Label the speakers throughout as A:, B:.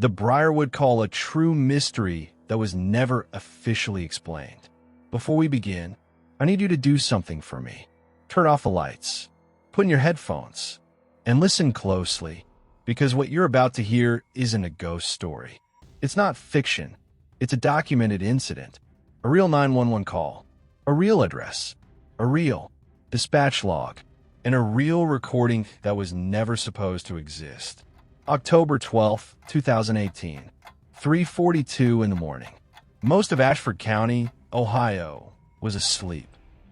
A: The Briarwood Call, a true mystery that was never officially explained. Before we begin, I need you to do something for me. Turn off the lights, put in your headphones, and listen closely, because what you're about to hear isn't a ghost story. It's not fiction. It's a documented incident. A real 911 call, a real address, a real dispatch log, and a real recording that was never supposed to exist. October 12th, 2018, 3:42 in the morning. Most of Ashford County, Ohio, was asleep.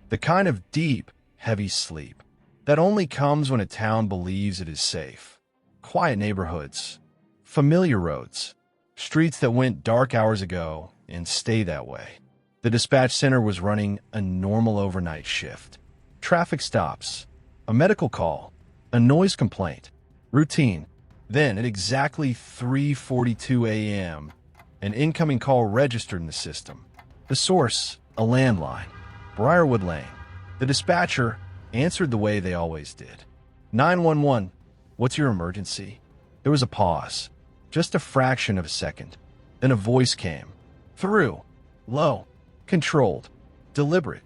A: The kind of deep, heavy sleep that only comes when a town believes it is safe. Quiet neighborhoods, familiar roads, streets that went dark hours ago and stay that way. The dispatch center was running a normal overnight shift. Traffic stops, a medical call, a noise complaint, routine. Then, at exactly 3:42 a.m., an incoming call registered in the system. The source, a landline, Briarwood Lane. The dispatcher answered the way they always did. 911, what's your emergency? There was a pause, just a fraction of a second. Then a voice came. Through, low, controlled, deliberate.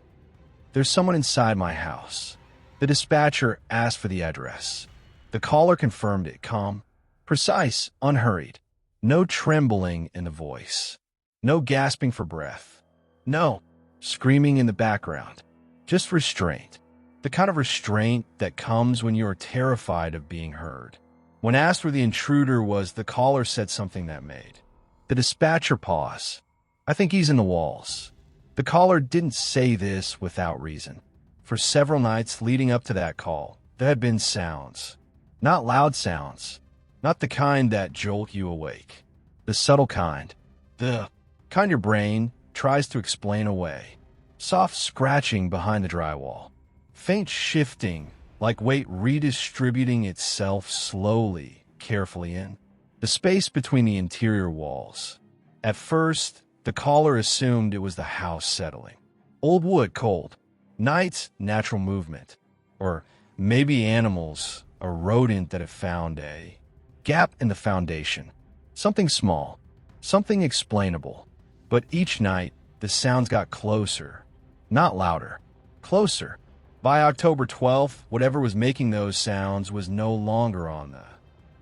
A: There's someone inside my house. The dispatcher asked for the address. The caller confirmed it, calm, precise, unhurried. No trembling in the voice. No gasping for breath. No screaming in the background. Just restraint. The kind of restraint that comes when you are terrified of being heard. When asked where the intruder was, the caller said something that made the dispatcher pause. I think he's in the walls. The caller didn't say this without reason. For several nights leading up to that call, there had been sounds. Not loud sounds. Not the kind that jolt you awake. The subtle kind. The kind your brain tries to explain away. Soft scratching behind the drywall. Faint shifting, like weight redistributing itself slowly, carefully in the space between the interior walls. At first, the caller assumed it was the house settling. Old wood, cold. Nights, natural movement. Or maybe animals, a rodent that had found a gap in the foundation. Something small, something explainable. But each night, the sounds got closer. Not louder. Closer. By October 12th, whatever was making those sounds was no longer on the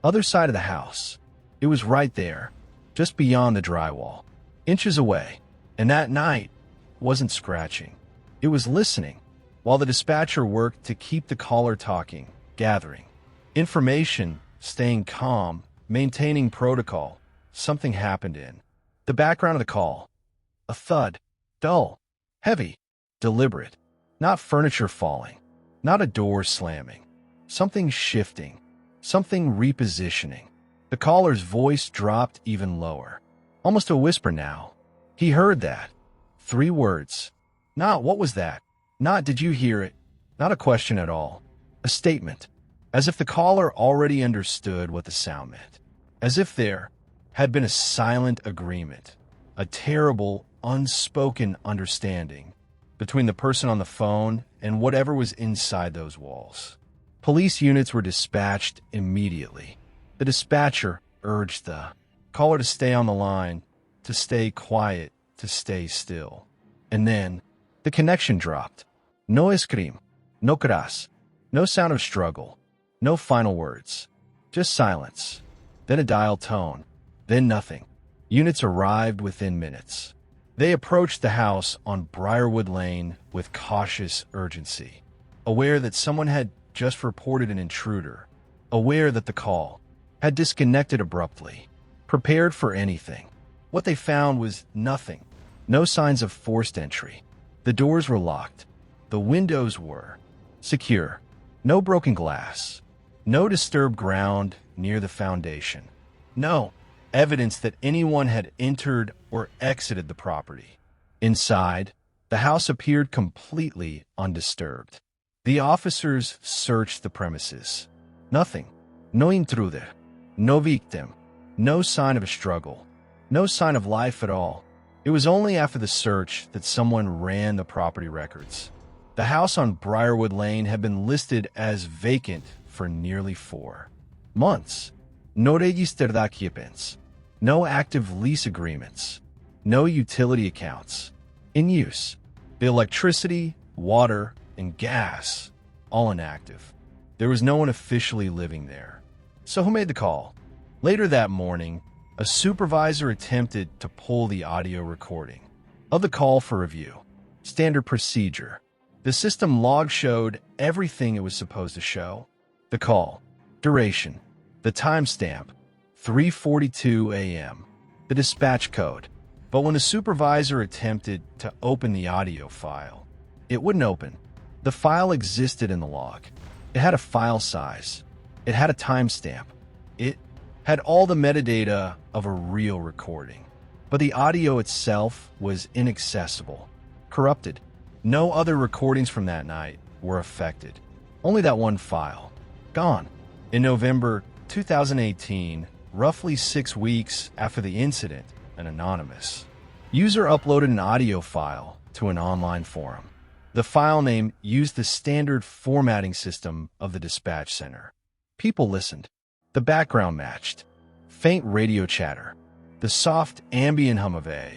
A: other side of the house. It was right there, just beyond the drywall. Inches away, and that night wasn't scratching. It was listening, while the dispatcher worked to keep the caller talking, gathering information, staying calm, maintaining protocol. Something happened in the background of the call. A thud, dull, heavy, deliberate. Not furniture falling, not a door slamming. Something shifting, something repositioning. The caller's voice dropped even lower. Almost a whisper now. He heard that. 3 words. Not what was that? Not did you hear it? Not a question at all. A statement. As if the caller already understood what the sound meant. As if there had been a silent agreement. A terrible, unspoken understanding between the person on the phone and whatever was inside those walls. Police units were dispatched immediately. The dispatcher urged the caller to stay on the line, to stay quiet, to stay still. And then, the connection dropped. No scream, no cras, no sound of struggle, no final words. Just silence. Then a dial tone. Then nothing. Units arrived within minutes. They approached the house on Briarwood Lane with cautious urgency, aware that someone had just reported an intruder, aware that the call had disconnected abruptly. Prepared for anything. What they found was nothing. No signs of forced entry. The doors were locked. The windows were secure. No broken glass. No disturbed ground near the foundation. No evidence that anyone had entered or exited the property. Inside, the house appeared completely undisturbed. The officers searched the premises. Nothing. No intruder. No victim. No sign of a struggle. No sign of life at all. It was only after the search that someone ran the property records. The house on Briarwood Lane had been listed as vacant for nearly 4 months. No registered occupants. No active lease agreements. No utility accounts. In use. The electricity, water, and gas, all inactive. There was no one officially living there. So who made the call? Later that morning, a supervisor attempted to pull the audio recording of the call for review. Standard procedure. The system log showed everything it was supposed to show. The call, duration, the timestamp, 3:42 a.m., the dispatch code. But when the supervisor attempted to open the audio file, it wouldn't open. The file existed in the log. It had a file size. It had a timestamp. It had all the metadata of a real recording. But the audio itself was inaccessible, corrupted. No other recordings from that night were affected. Only that one file. Gone. In November 2018, roughly 6 weeks after the incident, an anonymous user uploaded an audio file to an online forum. The file name used the standard formatting system of the dispatch center. People listened. The background matched. Faint radio chatter. The soft ambient hum of a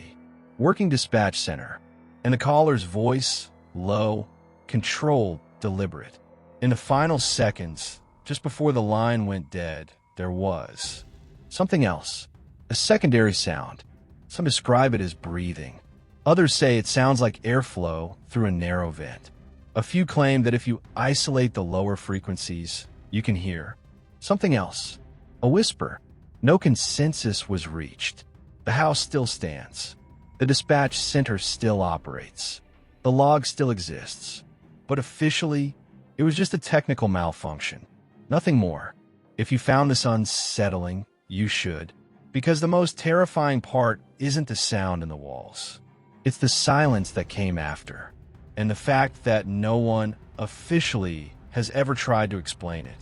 A: working dispatch center. And the caller's voice, low, controlled, deliberate. In the final seconds, just before the line went dead, there was something else. A secondary sound. Some describe it as breathing. Others say it sounds like airflow through a narrow vent. A few claim that if you isolate the lower frequencies, you can hear something else. A whisper. No consensus was reached. The house still stands. The dispatch center still operates. The log still exists. But officially, it was just a technical malfunction. Nothing more. If you found this unsettling, you should. Because the most terrifying part isn't the sound in the walls. It's the silence that came after. And the fact that no one officially has ever tried to explain it.